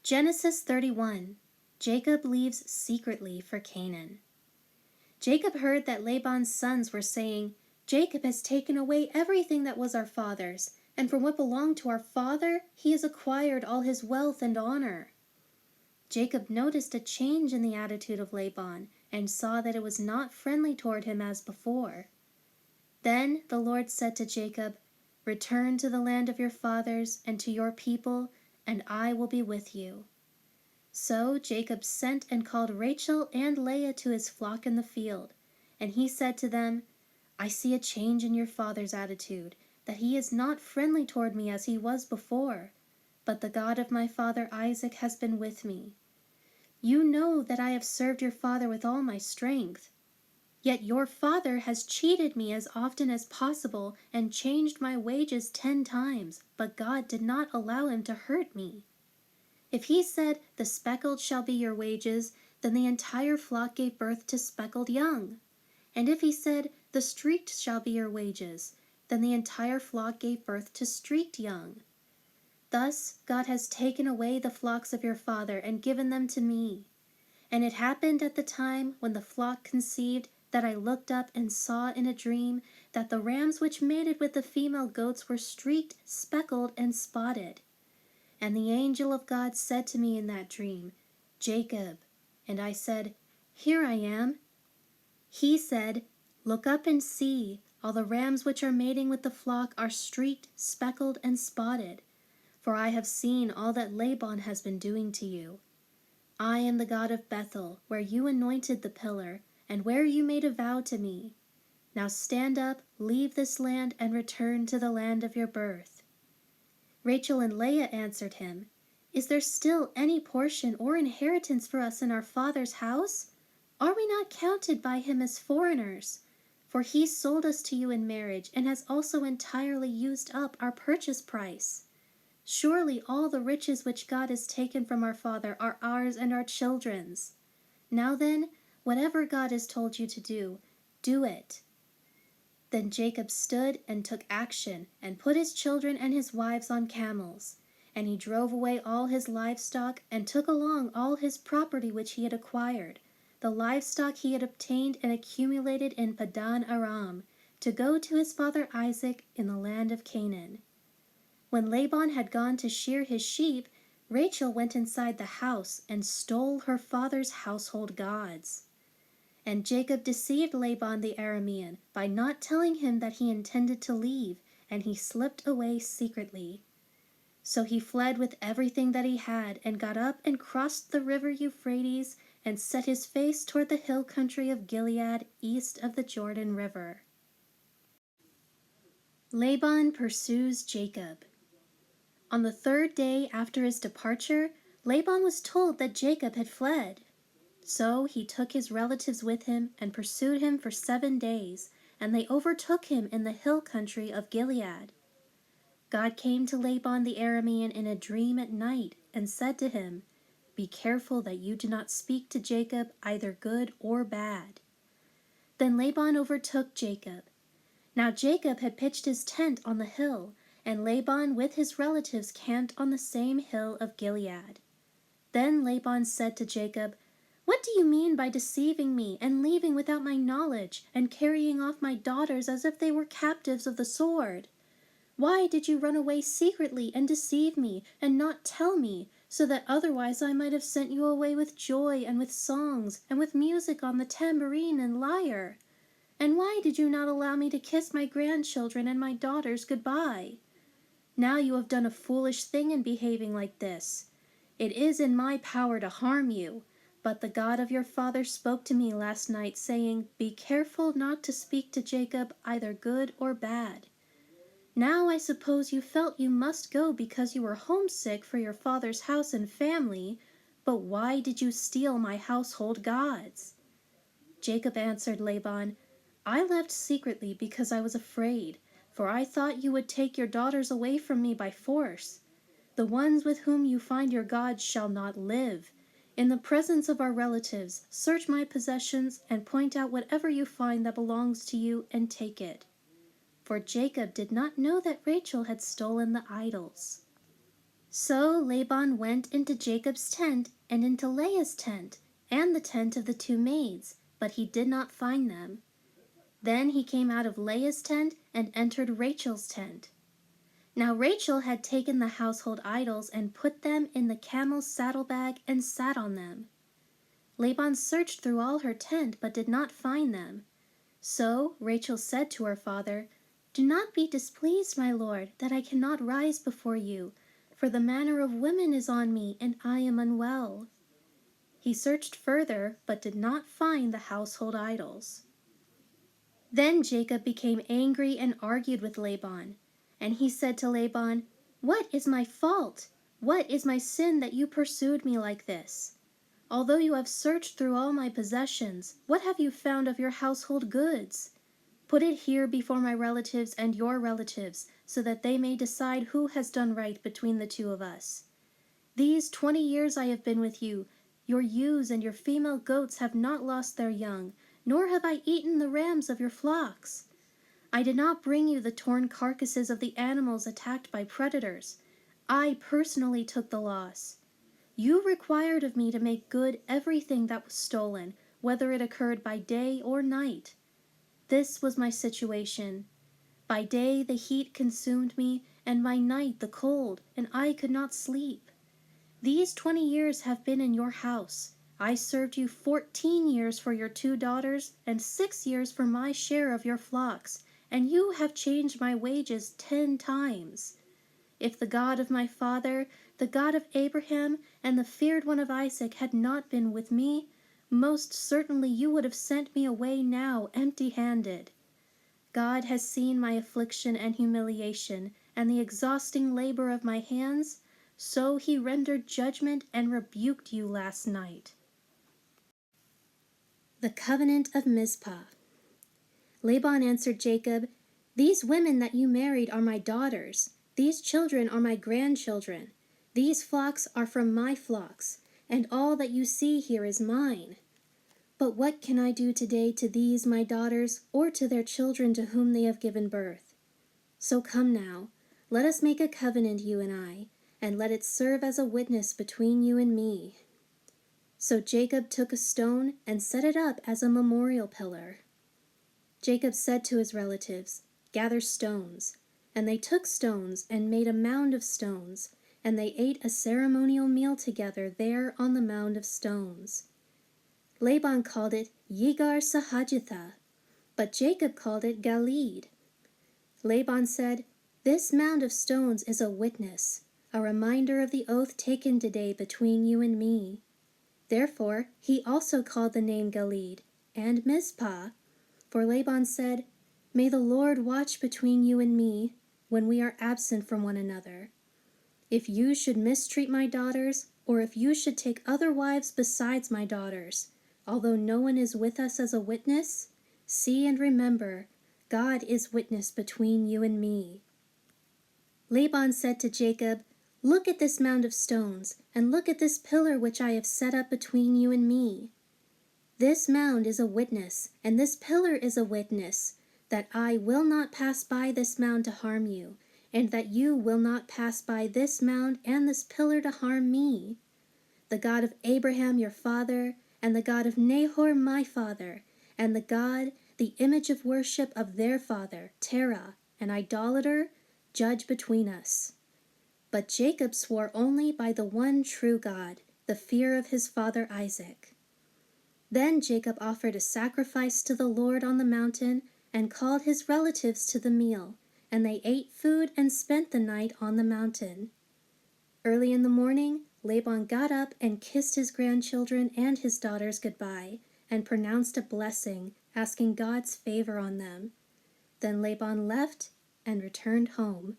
Genesis 31. Jacob leaves secretly for Canaan. Jacob heard that Laban's sons were saying, "Jacob has taken away everything that was our father's, and from what belonged to our father he has acquired all his wealth and honor." Jacob noticed a change in the attitude of Laban and saw that it was not friendly toward him as before. Then the Lord said to Jacob, "Return to the land of your fathers and to your people, and I will be with you." So Jacob sent and called Rachel and Leah to his flock in the field, and he said to them, "I see a change in your father's attitude, that he is not friendly toward me as he was before, but the God of my father Isaac has been with me. You know that I have served your father with all my strength. Yet your father has cheated me as often as possible and changed my wages 10 times, but God did not allow him to hurt me. If he said, 'The speckled shall be your wages,' then the entire flock gave birth to speckled young. And if he said, 'The streaked shall be your wages,' then the entire flock gave birth to streaked young. Thus God has taken away the flocks of your father and given them to me. And it happened at the time when the flock conceived that I looked up and saw in a dream that the rams which mated with the female goats were streaked, speckled, and spotted. And the angel of God said to me in that dream, 'Jacob.' And I said, 'Here I am.' He said, 'Look up and see, all the rams which are mating with the flock are streaked, speckled, and spotted. For I have seen all that Laban has been doing to you. I am the God of Bethel, where you anointed the pillar, and where you made a vow to me. Now stand up, leave this land, and return to the land of your birth.' Rachel and Leah answered him, 'Is there still any portion or inheritance for us in our father's house? Are we not counted by him as foreigners? For he sold us to you in marriage and has also entirely used up our purchase price. Surely all the riches which God has taken from our father are ours and our children's. Now then, whatever God has told you to do, do it.' Then Jacob stood and took action and put his children and his wives on camels. And he drove away all his livestock and took along all his property which he had acquired, the livestock he had obtained and accumulated in Padan Aram, to go to his father Isaac in the land of Canaan. When Laban had gone to shear his sheep, Rachel went inside the house and stole her father's household gods. And Jacob deceived Laban the Aramean by not telling him that he intended to leave, and he slipped away secretly. So he fled with everything that he had, and got up and crossed the river Euphrates, and set his face toward the hill country of Gilead, east of the Jordan River. Laban pursues Jacob. On the 3rd day after his departure, Laban was told that Jacob had fled. So he took his relatives with him and pursued him for 7 days, and they overtook him in the hill country of Gilead. God came to Laban the Aramean in a dream at night and said to him, "Be careful that you do not speak to Jacob either good or bad." Then Laban overtook Jacob. Now Jacob had pitched his tent on the hill, and Laban with his relatives camped on the same hill of Gilead. Then Laban said to Jacob, "What do you mean by deceiving me and leaving without my knowledge and carrying off my daughters as if they were captives of the sword? Why did you run away secretly and deceive me and not tell me, so that otherwise I might have sent you away with joy and with songs and with music on the tambourine and lyre? And why did you not allow me to kiss my grandchildren and my daughters goodbye? Now you have done a foolish thing in behaving like this. It is in my power to harm you, but the God of your father spoke to me last night, saying, 'Be careful not to speak to Jacob either good or bad.' Now I suppose you felt you must go because you were homesick for your father's house and family, but why did you steal my household gods?" Jacob answered Laban, "I left secretly because I was afraid, for I thought you would take your daughters away from me by force. The ones with whom you find your gods shall not live. In the presence of our relatives, search my possessions and point out whatever you find that belongs to you and take it." For Jacob did not know that Rachel had stolen the idols. So Laban went into Jacob's tent and into Leah's tent and the tent of the two maids, but he did not find them. Then he came out of Leah's tent and entered Rachel's tent. Now Rachel had taken the household idols and put them in the camel's saddlebag and sat on them. Laban searched through all her tent but did not find them. So Rachel said to her father, "Do not be displeased, my lord, that I cannot rise before you, for the manner of women is on me, and I am unwell." He searched further, but did not find the household idols. Then Jacob became angry and argued with Laban. And he said to Laban, "What is my fault? What is my sin that you pursued me like this? Although you have searched through all my possessions, what have you found of your household goods? Put it here before my relatives and your relatives, so that they may decide who has done right between the two of us. These 20 years I have been with you. Your ewes and your female goats have not lost their young, nor have I eaten the rams of your flocks. I did not bring you the torn carcasses of the animals attacked by predators. I personally took the loss. You required of me to make good everything that was stolen, whether it occurred by day or night. This was my situation. By day the heat consumed me, and by night the cold, and I could not sleep. These 20 years have been in your house. I served you 14 years for your 2 daughters, and 6 years for my share of your flocks, and you have changed my wages 10 times. If the God of my father, the God of Abraham, and the feared one of Isaac had not been with me, most certainly you would have sent me away now empty-handed. God has seen my affliction and humiliation, and the exhausting labor of my hands, so he rendered judgment and rebuked you last night." The covenant of Mizpah. Laban answered Jacob, "These women that you married are my daughters. These children are my grandchildren. These flocks are from my flocks, and all that you see here is mine. But what can I do today to these my daughters, or to their children to whom they have given birth? So come now, let us make a covenant, you and I, and let it serve as a witness between you and me." So Jacob took a stone and set it up as a memorial pillar. Jacob said to his relatives, "Gather stones." And they took stones and made a mound of stones, and they ate a ceremonial meal together there on the mound of stones. Laban called it Yigar Sahajitha, but Jacob called it Galeed. Laban said, "This mound of stones is a witness, a reminder of the oath taken today between you and me." Therefore he also called the name Galeed and Mizpah, for Laban said, "May the Lord watch between you and me when we are absent from one another. If you should mistreat my daughters, or if you should take other wives besides my daughters, although no one is with us as a witness, see and remember, God is witness between you and me." Laban said to Jacob, "Look at this mound of stones, and look at this pillar which I have set up between you and me. This mound is a witness, and this pillar is a witness, that I will not pass by this mound to harm you, and that you will not pass by this mound and this pillar to harm me. The God of Abraham your father, and the God of Nahor my father, and the God, the image of worship of their father, Terah, an idolater, judge between us." But Jacob swore only by the one true God, the fear of his father Isaac. Then Jacob offered a sacrifice to the Lord on the mountain, and called his relatives to the meal, and they ate food and spent the night on the mountain. Early in the morning, Laban got up and kissed his grandchildren and his daughters goodbye, and pronounced a blessing, asking God's favor on them. Then Laban left and returned home.